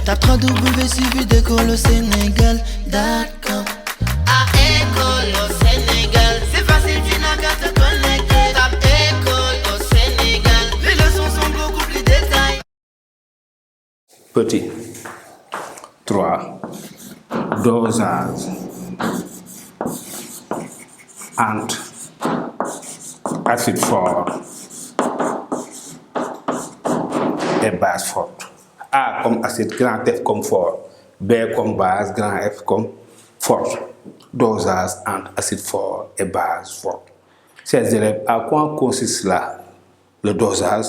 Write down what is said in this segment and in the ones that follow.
Tape www.suividécole-au-sénégal.com. À école au Sénégal, c'est facile, tu n'as qu'à te connecter. Tape école au Sénégal, les leçons sont beaucoup plus détaillées. Petit 3. Dosage entre acide fort et base forte. A comme acide, grand F comme fort. B comme base, grand F comme forte. Dosage entre acide fort et base forte. Chers élèves, à quoi consiste là le dosage?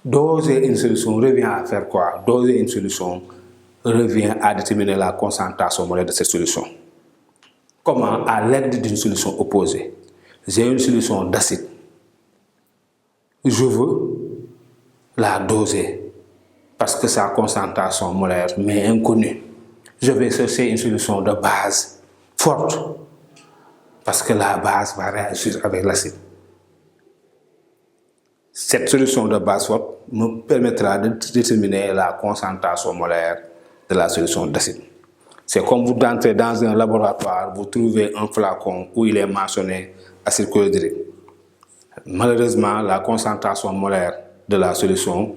Doser une solution revient à faire quoi? Doser une solution revient à déterminer la concentration molaire de cette solution. Comment? À l'aide d'une solution opposée. J'ai une solution d'acide. Je veux la doser parce que sa concentration molaire m'est inconnue. Je vais chercher une solution de base forte parce que la base va réagir avec l'acide. Cette solution de base forte me permettra de déterminer la concentration molaire de la solution d'acide. C'est comme vous entrez dans un laboratoire, vous trouvez un flacon où il est mentionné acide chlorhydrique. Malheureusement, la concentration molaire de la solution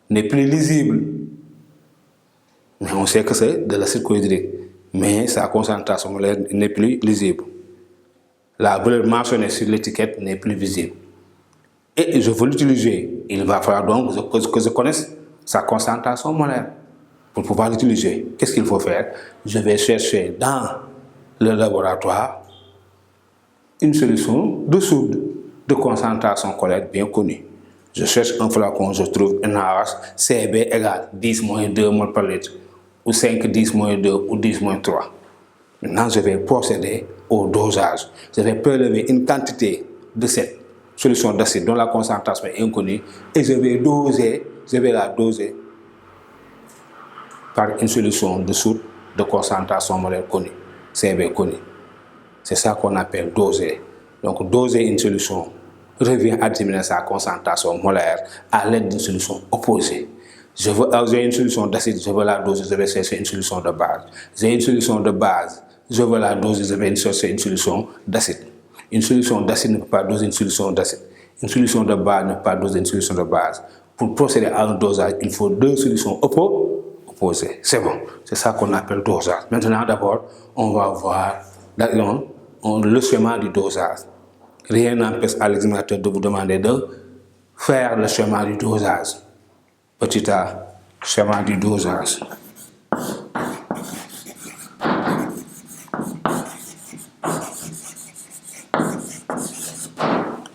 n'est plus lisible. Mais on sait que c'est de l'acide chlorhydrique, mais sa concentration molaire n'est plus lisible. La valeur mentionnée sur l'étiquette n'est plus visible. Et je veux l'utiliser. Il va falloir donc que je connaisse sa concentration molaire. Pour pouvoir l'utiliser, qu'est-ce qu'il faut faire? Je vais chercher dans le laboratoire une solution de soude de concentration molaire bien connue. Je cherche un flacon, je trouve un AH CB égale 10-2 mol par litre, ou 5-10-2 ou 10-3. Maintenant, je vais procéder au dosage. Je vais prélever une quantité de cette solution d'acide dont la concentration est inconnue et je vais la doser par une solution de soude de concentration molaire connue, CB connue. C'est ça qu'on appelle doser. Donc doser une solution revient à déterminer sa concentration molaire à l'aide d'une solution opposée. J'ai une solution d'acide, je veux la doser, je vais chercher une solution de base. J'ai une solution de base, je veux la doser, je vais chercher une solution d'acide. Une solution d'acide ne peut pas doser une solution d'acide. Une solution de base ne peut pas doser une solution de base. Pour procéder à un dosage, il faut deux solutions opposées. C'est bon, c'est ça qu'on appelle dosage. Maintenant, d'abord, on va voir le schéma du dosage. Rien n'empêche à l'examinateur de vous demander de faire le schéma du dosage. Petit a, schéma du dosage.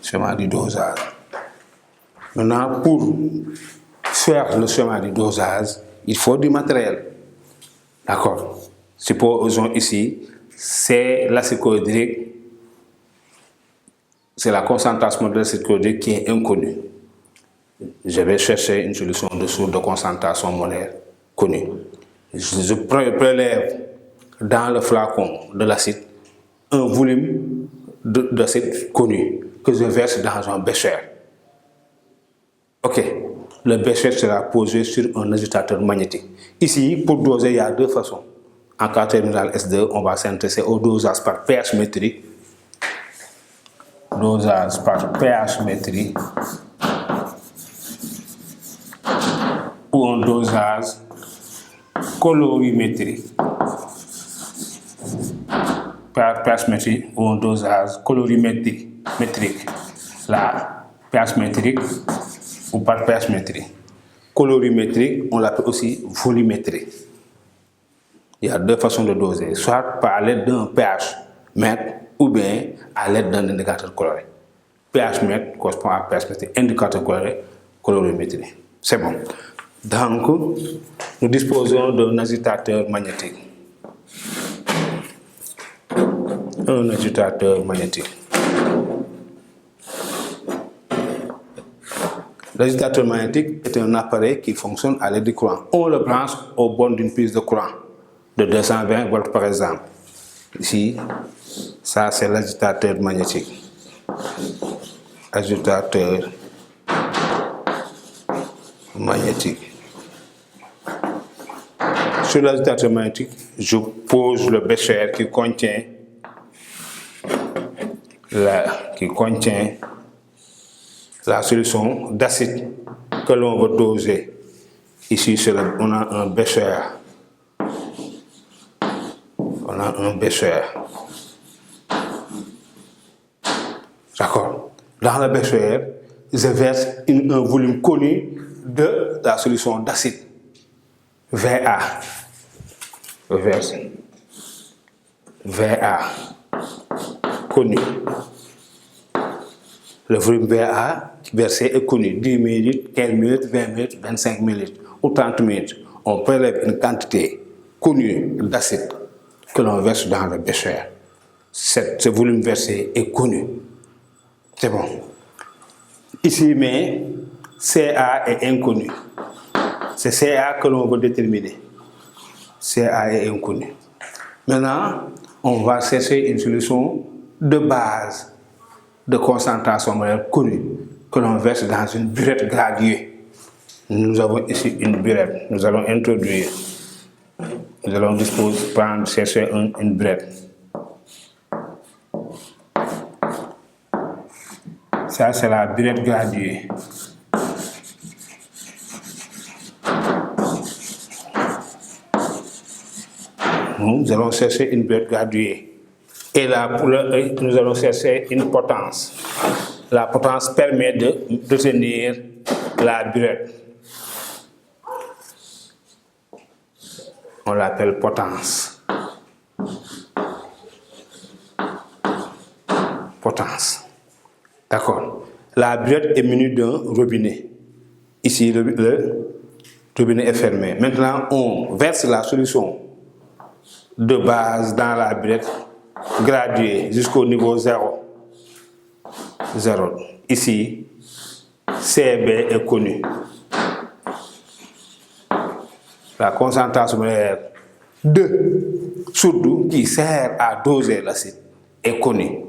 Schéma du dosage. Maintenant, pour faire le schéma du dosage, il faut du matériel. D'accord? Supposons ici, c'est l'acide chlorhydrique, c'est la concentration de l'acide chlorhydrique qui est inconnue. Je vais chercher une solution de soude de concentration molaire connue. Je prélève dans le flacon de l'acide un volume d'acide connu que je verse dans un bécher. Ok, le bécher sera posé sur un agitateur magnétique. Ici, pour doser, il y a deux façons. En cas terminal S2, on va s'intéresser au dosage par pH métrique. Dosage par pH métrique. Ou un dosage colorimétrique. Par pH métrique ou un dosage colorimétrique. La pH métrique ou par pH métrique. Colorimétrique, on l'appelle aussi volumétrique. Il y a deux façons de doser, soit par l'aide d'un pH mètre ou bien à l'aide d'un indicateur coloré. pH mètre correspond à pH métrique, indicateur coloré, colorimétrie. C'est bon. Donc, nous disposons d'un agitateur magnétique. Un agitateur magnétique. L'agitateur magnétique est un appareil qui fonctionne à l'aide du courant. On le branche au bornes d'une prise de courant de 220 volts par exemple. Ici, ça c'est l'agitateur magnétique. Agitateur magnétique. Sur l'agitateur magnétique, je pose le bécher qui contient la solution d'acide que l'on veut doser. Ici, on a un bécher. On a un bécher. D'accord. Dans le bécher, je verse un volume connu de la solution d'acide. VA. Je verse. VA. Connu. Le volume VA versé est connu. 10 minutes, 15 minutes, 20 minutes, 25 minutes ou 30 minutes. On prélève une quantité connue d'acide que l'on verse dans le bécher. Ce volume versé est connu. C'est bon. Ici, mais CA est inconnu. C'est CA que l'on veut déterminer. CA est inconnu. Maintenant, on va chercher une solution de base de concentration moléculaire connue que l'on verse dans une burette graduée. Nous avons ici une burette. Nous allons introduire. Nous allons chercher une burette. Ça, c'est la burette graduée. Nous allons chercher une burette graduée. Et là, nous allons chercher une potence. La potence permet de tenir la burette. On l'appelle potence. Potence. D'accord. La burette est munie d'un robinet. Ici, le robinet est fermé. Maintenant, on verse la solution de base dans la burette graduée jusqu'au niveau 0. 0. Ici, CB est connu. La concentration moléculaire de sourdou qui sert à doser l'acide est connue.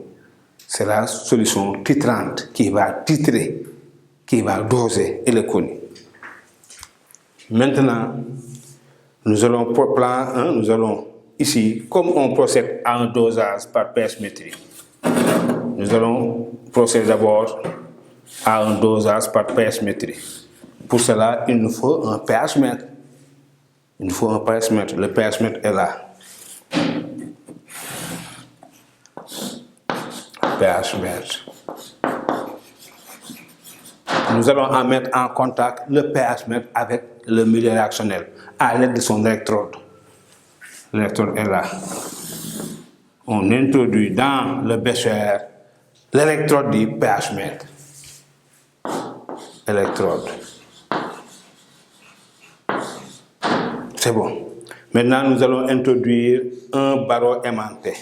C'est la solution titrante qui va titrer, qui va doser, elle est connue. Maintenant, nous allons ici, comme on procède à un dosage par pH-métrie, nous allons procéder d'abord à un dosage par pH-métrie. Pour cela, il nous faut un pH-mètre. Il nous faut un pH-mètre. Le pH-mètre est là. pH-mètre. Nous allons en mettre en contact le pH-mètre avec le milieu réactionnel à l'aide de son électrode. L'électrode est là. On introduit dans le bécher l'électrode du pH-mètre. Électrode. C'est bon. Maintenant, nous allons introduire un barreau aimanté.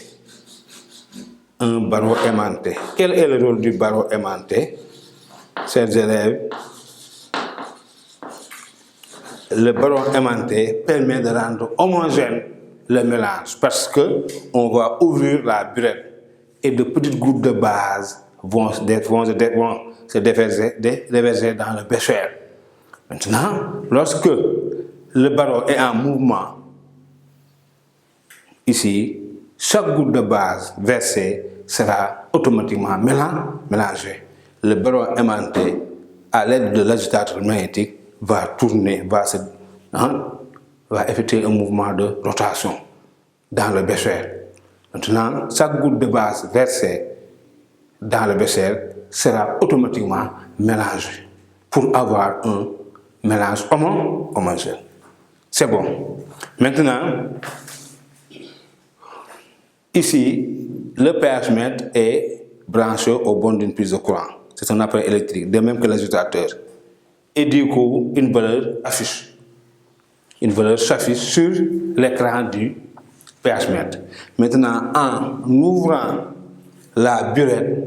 Un barreau aimanté. Quel est le rôle du barreau aimanté? Chers élèves, le barreau aimanté permet de rendre homogène le mélange parce que on va ouvrir la burette et de petites gouttes de base vont se déverser dans le bécher. Maintenant, lorsque le barreau est en mouvement, ici, chaque goutte de base versée sera automatiquement mélangée. Le barreau aimanté, à l'aide de l'agitateur magnétique, va tourner, va effectuer un mouvement de rotation dans le bécher. Maintenant, chaque goutte de base versée dans le bécher sera automatiquement mélangée pour avoir un mélange homogène. C'est bon. Maintenant, ici, le pH-mètre est branché au bord d'une prise de courant. C'est un appareil électrique, de même que l'agitateur. Et du coup, une valeur affiche. Une valeur s'affiche sur l'écran du pH-mètre. Maintenant, en ouvrant la burette,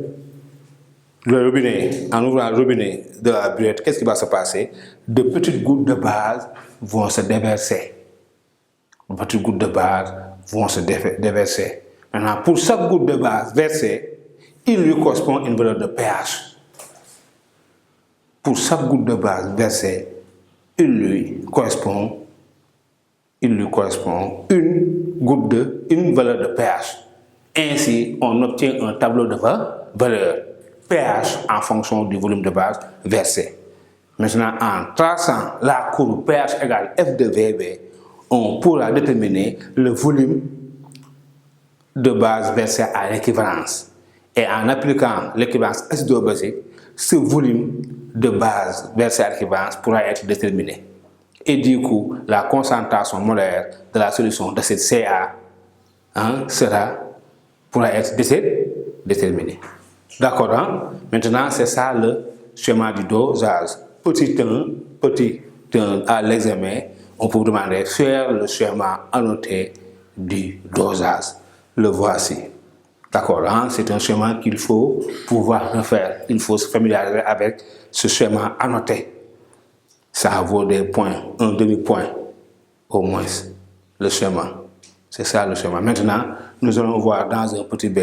en ouvrant le robinet de la burette, qu'est-ce qui va se passer? De petites gouttes de base vont se déverser. De petites gouttes de base vont se déverser. Maintenant, pour chaque goutte de base versée, il lui correspond une valeur de pH. Pour chaque goutte de base versée, il lui correspond il lui correspond une valeur de pH. Ainsi, on obtient un tableau de valeur pH en fonction du volume de base versé. Maintenant, en traçant la courbe pH égale F de VB, on pourra déterminer le volume de base versé à l'équivalence. Et en appliquant l'équivalence acido-basique, ce volume de base versé à l'équivalence pourra être déterminé. Et du coup, la concentration molaire de la solution d'acide Ca pourra être déterminée. D'accord, hein? Maintenant, c'est ça le schéma du dosage. Petit 1 à l'examen, on peut vous demander de faire le schéma annoté du dosage. Le voici. D'accord, hein? C'est un schéma qu'il faut pouvoir refaire. Il faut se familiariser avec ce schéma annoté. Ça vaut des points, un demi-point au moins, le schéma. C'est ça le schéma. Maintenant, nous allons voir dans un petit B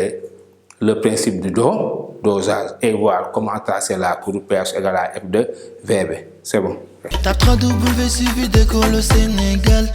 le principe du dosage et voir comment tracer la courbe pH égale à F de VB. C'est bon. Tape 3W suivi d'école au Sénégal.